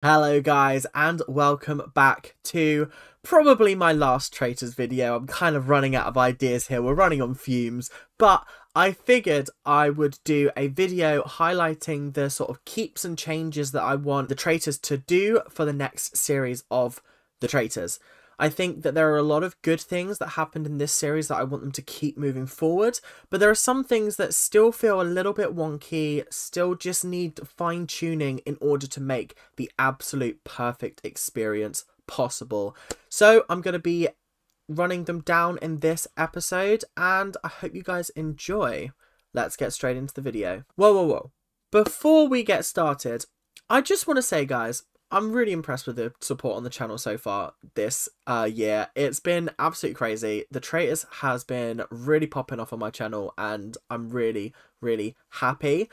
Hello guys and welcome back to probably my last Traitors video. I'm kind of running out of ideas here, we're running on fumes, but I figured I would do a video highlighting the sort of keeps and changes that I want the Traitors to do for the next series of the Traitors. I think that there are a lot of good things that happened in this series that I want them to keep moving forward, but there are some things that still feel a little bit wonky, still just need fine-tuning in order to make the absolute perfect experience possible. So I'm going to be running them down in this episode, and I hope you guys enjoy. Let's get straight into the video. Whoa. Before we get started, I just want to say, guys, I'm really impressed with the support on the channel so far this year. It's been absolutely crazy. The Traitors has been really popping off on my channel and I'm really happy.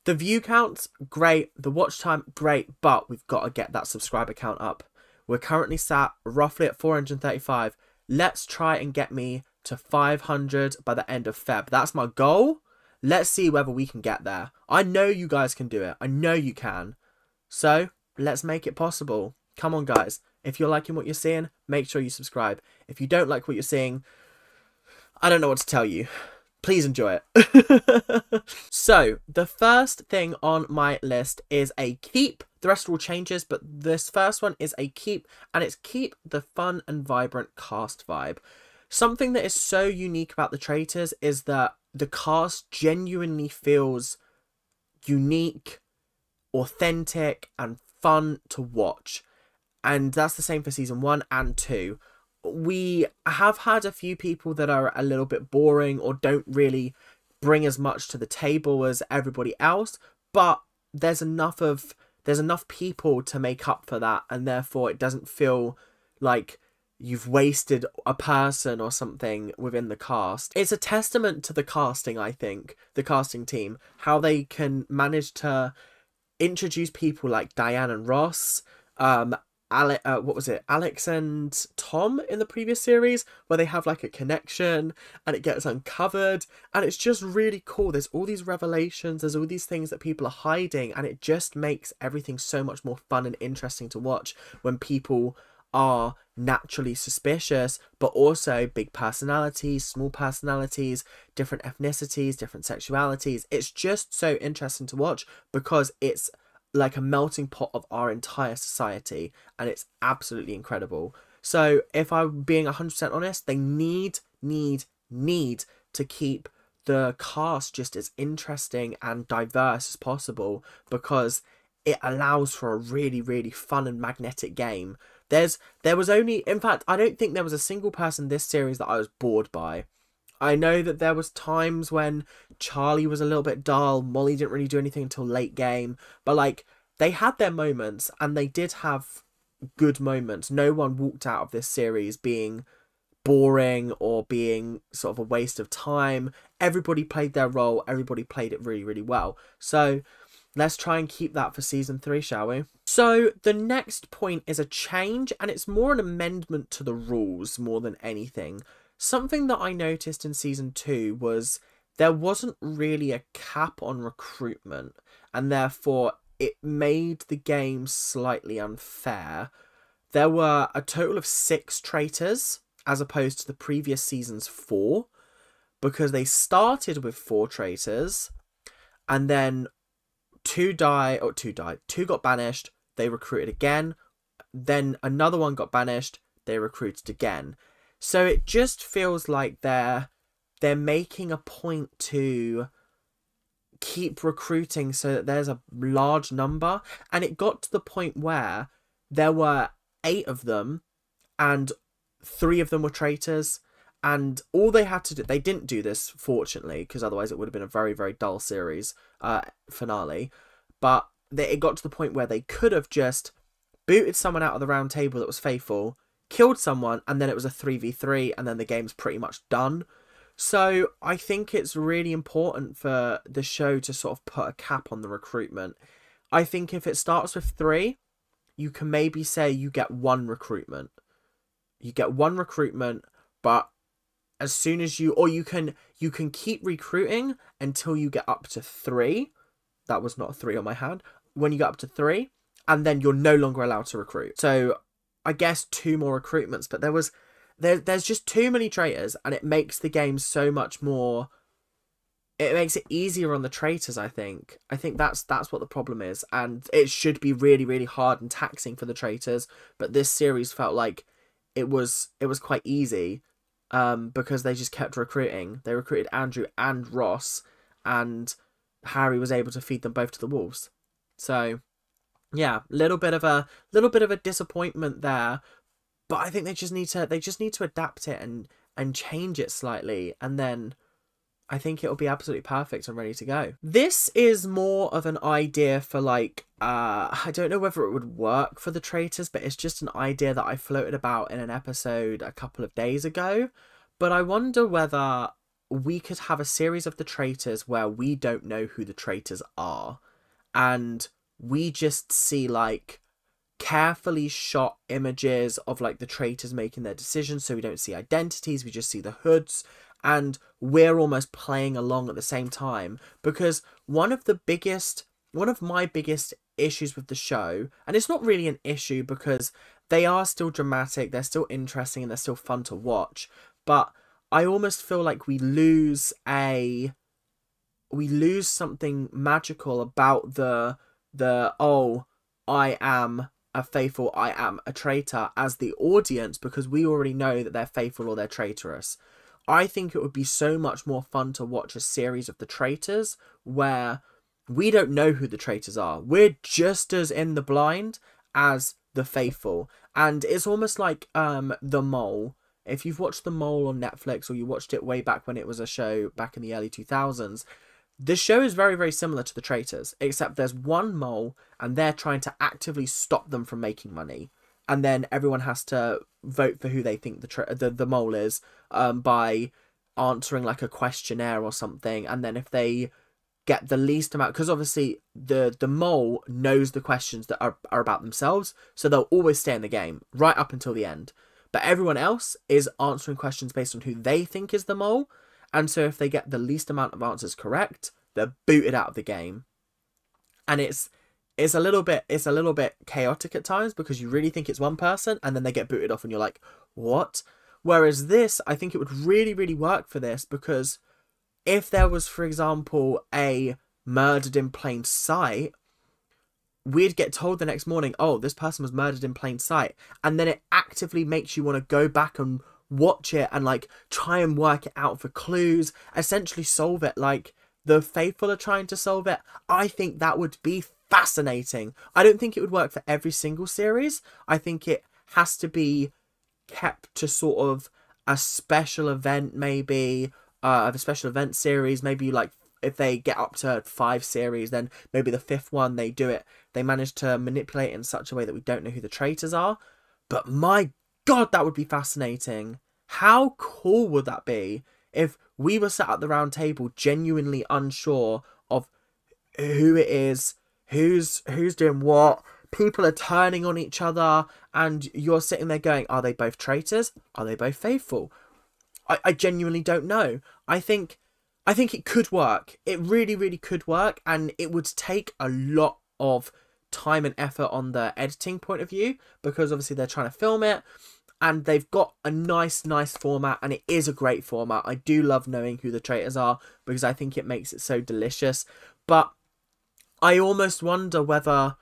The view count's great, the watch time great, but we've got to get that subscriber count up. We're currently sat roughly at 435. Let's try and get me to 500 by the end of Feb. That's my goal. Let's see whether we can get there. I know you guys can do it. I know you can. So let's make it possible. Come on, guys. If you're liking what you're seeing, make sure you subscribe. If you don't like what you're seeing, I don't know what to tell you. Please enjoy it. So, the first thing on my list is a keep. The rest are all changes, but this first one is a keep, and it's keep the fun and vibrant cast vibe. Something that is so unique about the Traitors is that the cast genuinely feels unique, authentic, and fun to watch, and that's the same for season 1 and 2. We have had a few people that are a little bit boring or don't really bring as much to the table as everybody else, but there's enough people to make up for that, and therefore it doesn't feel like you've wasted a person or something within the cast. It's a testament to the casting, I think, the casting team, how they can manage to introduce people like Diane and Ross, Alex and Tom in the previous series, where they have like a connection and it gets uncovered, and it's just really cool. There's all these revelations, there's all these things that people are hiding, and it just makes everything so much more fun and interesting to watch when people are naturally suspicious, but also big personalities, small personalities, different ethnicities, different sexualities. It's just so interesting to watch because it's like a melting pot of our entire society, and it's absolutely incredible. So if I'm being 100% honest, they need to keep the cast just as interesting and diverse as possible, because it allows for a really fun and magnetic game. There was only, in fact, I don't think there was a single person this series that I was bored by. I know that there was times when Charlie was a little bit dull, Molly didn't really do anything until late game, but like, they had their moments, and they did have good moments. No one walked out of this series being boring or being sort of a waste of time. Everybody played their role, everybody played it really well. So let's try and keep that for season 3, shall we? So the next point is a change, and it's more an amendment to the rules more than anything. Something that I noticed in season 2 was there wasn't really a cap on recruitment, and therefore it made the game slightly unfair. There were a total of 6 traitors as opposed to the previous season's 4, because they started with 4 traitors, and then 2 got banished, they recruited again, then another one got banished, they recruited again. So it just feels like they're making a point to keep recruiting so that there's a large number, and it got to the point where there were 8 of them and 3 of them were traitors, and all they had to do, they didn't do this fortunately, because otherwise it would have been a very dull series finale, but it got to the point where they could have just booted someone out of the round table that was faithful, killed someone, and then it was a 3v3, and then the game's pretty much done. So I think it's really important for the show to sort of put a cap on the recruitment. I think if it starts with 3, you can maybe say you get 1 recruitment. You get 1 recruitment, but as soon as you can keep recruiting until you get up to 3. That was not a 3 on my hand. When you get up to 3, and then you're no longer allowed to recruit. So I guess 2 more recruitments, but there's just too many traitors, and it makes the game so much more. It makes it easier on the traitors, I think. I think that's what the problem is, and it should be really, really hard and taxing for the traitors. But this series felt like it was quite easy, because they just kept recruiting. They recruited Andrew and Ross, and Harry was able to feed them both to the wolves. So yeah, little bit of a disappointment there, but I think they just need to adapt it and change it slightly, and then I think it'll be absolutely perfect and ready to go. This is more of an idea for like, I don't know whether it would work for the traitors, but it's just an idea that I floated about in an episode a couple of days ago. But I wonder whether we could have a series of the traitors where we don't know who the traitors are, and we just see like carefully shot images of like the traitors making their decisions, so we don't see identities, we just see the hoods, and we're almost playing along at the same time. Because one of my biggest issues with the show, and it's not really an issue because they are still dramatic, they're still interesting, and they're still fun to watch, but I almost feel like we lose something magical about the oh, I am a faithful, I am a traitor as the audience, because we already know that they're faithful or they're traitorous. I think it would be so much more fun to watch a series of the traitors where we don't know who the traitors are. We're just as in the blind as the faithful. And it's almost like The Mole. If you've watched The Mole on Netflix, or you watched it way back when it was a show back in the early 2000s, the show is very, very similar to the traitors, except there's one mole and they're trying to actively stop them from making money. And then everyone has to vote for who they think the mole is, by answering like a questionnaire or something. And then if they get the least amount, because obviously the mole knows the questions that are about themselves, so they'll always stay in the game right up until the end. But everyone else is answering questions based on who they think is the mole. And so if they get the least amount of answers correct, they're booted out of the game. And it's a little bit chaotic at times, because you really think it's one person and then they get booted off and you're like, what? Whereas this, I think it would really, really work for this, because if there was, for example, a murdered in plain sight, we'd get told the next morning, oh, this person was murdered in plain sight. And then it actively makes you want to go back and watch it and like try and work it out for clues, essentially solve it like the faithful are trying to solve it. I think that would be fascinating. I don't think it would work for every single series. I think it has to be kept to sort of a special event, maybe of a special event series. Maybe like if they get up to 5 series, then maybe the 5th one they manage to manipulate it in such a way that we don't know who the traitors are. But my God, that would be fascinating. How cool would that be if we were sat at the round table genuinely unsure of who it is, who's doing what, people are turning on each other, and you're sitting there going, are they both traitors? Are they both faithful? I genuinely don't know. I think it could work. It really, really could work, and it would take a lot of time and effort on the editing point of view, because obviously they're trying to film it, and they've got a nice format, and it is a great format. I do love knowing who the traitors are, because I think it makes it so delicious. But I almost wonder whether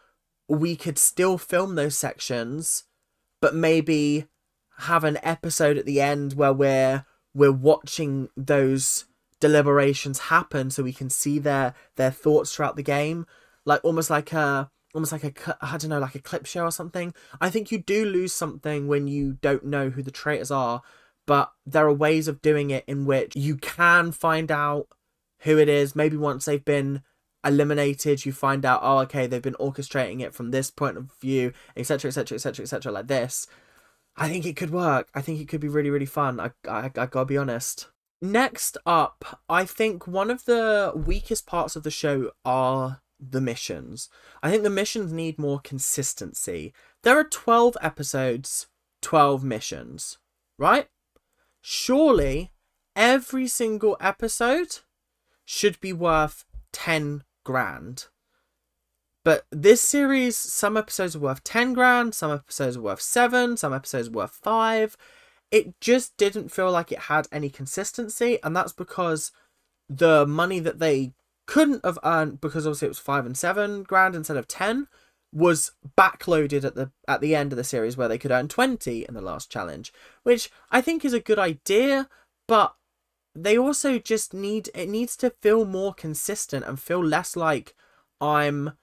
we could still film those sections, but maybe have an episode at the end where we're watching those deliberations happen, so we can see their thoughts throughout the game, like almost like a I don't know, like a clip show or something. I think you do lose something when you don't know who the traitors are, but there are ways of doing it in which you can find out who it is. Maybe once they've been eliminated, you find out, oh, okay, they've been orchestrating it from this point of view, etc, etc, etc, etc, like this. I think it could work. I think it could be really, really fun. I gotta be honest. Next up, I think one of the weakest parts of the show are the missions. I think the missions need more consistency. There are 12 episodes, 12 missions, right? Surely every single episode should be worth 10 grand. But this series, some episodes are worth 10 grand, some episodes are worth 7, some episodes are worth 5. It just didn't feel like it had any consistency, and that's because the money that they couldn't have earned, because obviously it was 5 and 7 grand instead of 10, was backloaded at the end of the series, where they could earn 20 in the last challenge, which I think is a good idea, but they also just needs to feel more consistent and feel less like I'm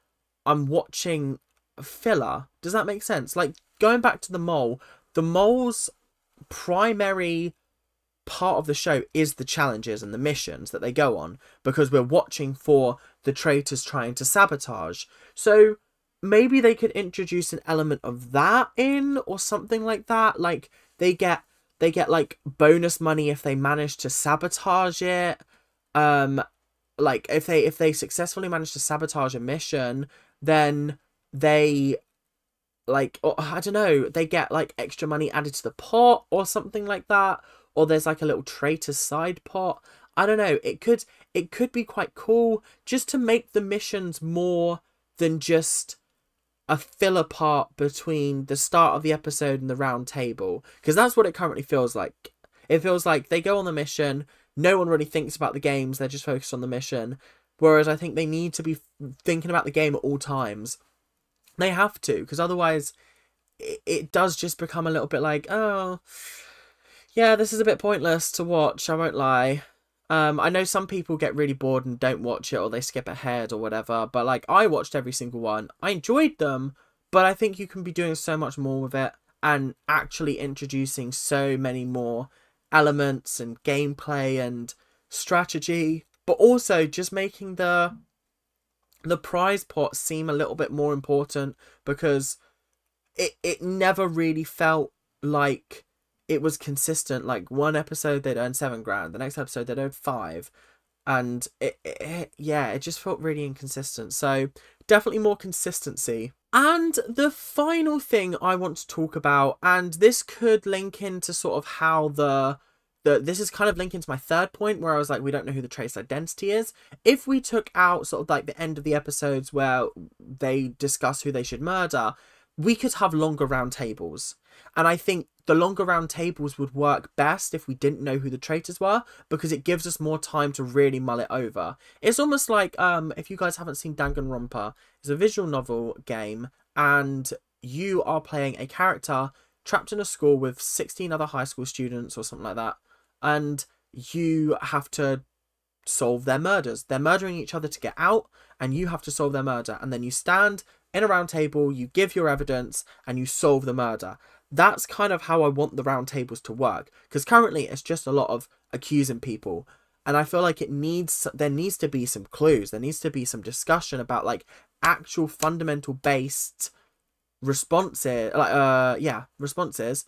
watching filler. Does that make sense? Like, going back to the mole's primary part of the show is the challenges and the missions that they go on, because we're watching for the traitors trying to sabotage. So maybe they could introduce an element of that in, or something like that. Like, they get like bonus money if they manage to sabotage it. Like, if they successfully manage to sabotage a mission, then they, like, or, I don't know, they get like extra money added to the pot or something like that, or there's like a little traitor side pot. I don't know, it could be quite cool, just to make the missions more than just a filler part between the start of the episode and the round table, because that's what it currently feels like. It feels like they go on the mission, no one really thinks about the games, they're just focused on the mission, whereas I think they need to be thinking about the game at all times. They have to, because otherwise it does just become a little bit like, oh yeah, this is a bit pointless to watch, I won't lie. I know some people get really bored and don't watch it, or they skip ahead or whatever, but like, I watched every single one. I enjoyed them, but I think you can be doing so much more with it, and actually introducing so many more elements and gameplay and strategy, but also just making the prize pot seem a little bit more important, because it never really felt like it was consistent. Like, one episode they'd earn 7 grand, the next episode they'd earn 5, and it just felt really inconsistent. So definitely more consistency. And the final thing I want to talk about, and this could link into sort of how this is kind of linked into my third point, where I was like, we don't know who the trace identity is. If we took out sort of like the end of the episodes where they discuss who they should murder, we could have longer round tables. And I think the longer round tables would work best if we didn't know who the traitors were, because it gives us more time to really mull it over. It's almost like, if you guys haven't seen Danganronpa, it's a visual novel game, and you are playing a character trapped in a school with 16 other high school students or something like that, and you have to solve their murders. They're murdering each other to get out, and you have to solve their murder. And then you stand in a round table, you give your evidence, and you solve the murder. That's kind of how I want the round tables to work, because currently it's just a lot of accusing people, and I feel like there needs to be some clues. There needs to be some discussion about like actual fundamental based responses, responses,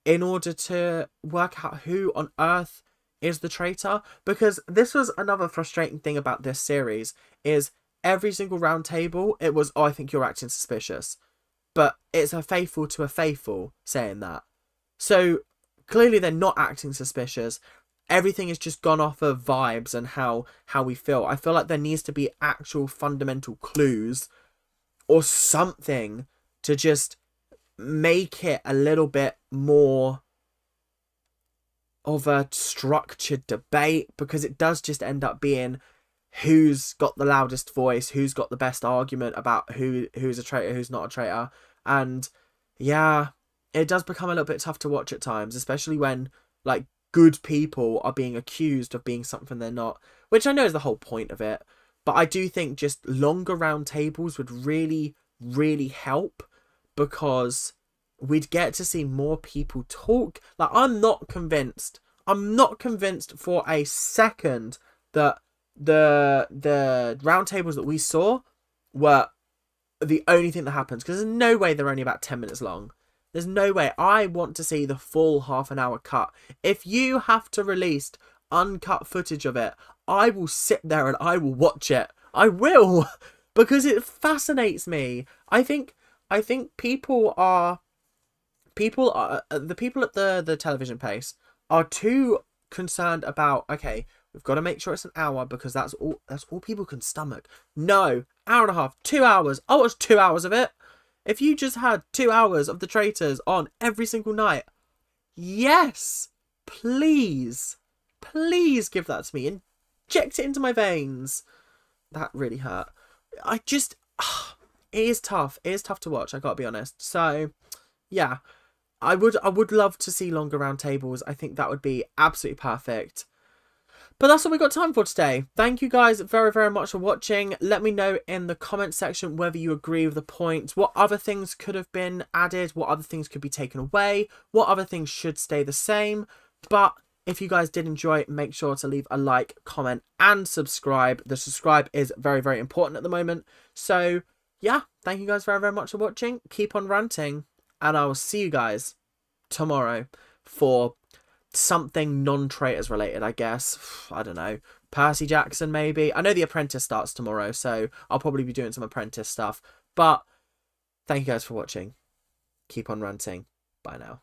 in order to work out who on earth is the traitor. Because this was another frustrating thing about this series, is every single round table, it was, oh, I think you're acting suspicious. But it's a faithful to a faithful saying that. So clearly they're not acting suspicious. Everything has just gone off of vibes and how we feel. I feel like there needs to be actual fundamental clues or something to just make it a little bit more of a structured debate, because it does just end up being who's got the loudest voice, who's got the best argument about who's a traitor, who's not a traitor. And yeah, it does become a little bit tough to watch at times, especially when like good people are being accused of being something they're not, which I know is the whole point of it. But I do think just longer round tables would really, really help, because we'd get to see more people talk. Like, I'm not convinced for a second that the round tables that we saw were the only thing that happens, because there's no way they're only about 10 minutes long. There's no way. I want to see the full half-an-hour cut. If you have to release uncut footage of it, I will sit there and I will watch it. I will, because it fascinates me. I think people at the television pace are too concerned about, okay, We've got to make sure it's an hour because that's all people can stomach. No, hour and a half, 2 hours. I'll watch 2 hours of it. If you just had 2 hours of the Traitors on every single night, yes, please, please give that to me. Inject it into my veins. That really hurt. It is tough. It is tough to watch, I gotta be honest. So, yeah, I would love to see longer roundtables. I think that would be absolutely perfect. But that's all we got time for today. Thank you guys very, very much for watching. Let me know in the comment section whether you agree with the points, what other things could have been added, what other things could be taken away, what other things should stay the same. But if you guys did enjoy, make sure to leave a like, comment, and subscribe. The subscribe is very, very important at the moment. So, yeah, thank you guys very, very much for watching. Keep on ranting, and I will see you guys tomorrow for something non-Traitors related, I guess. I don't know. Percy Jackson, maybe. I know The Apprentice starts tomorrow, so I'll probably be doing some Apprentice stuff. But thank you guys for watching. Keep on ranting. Bye now.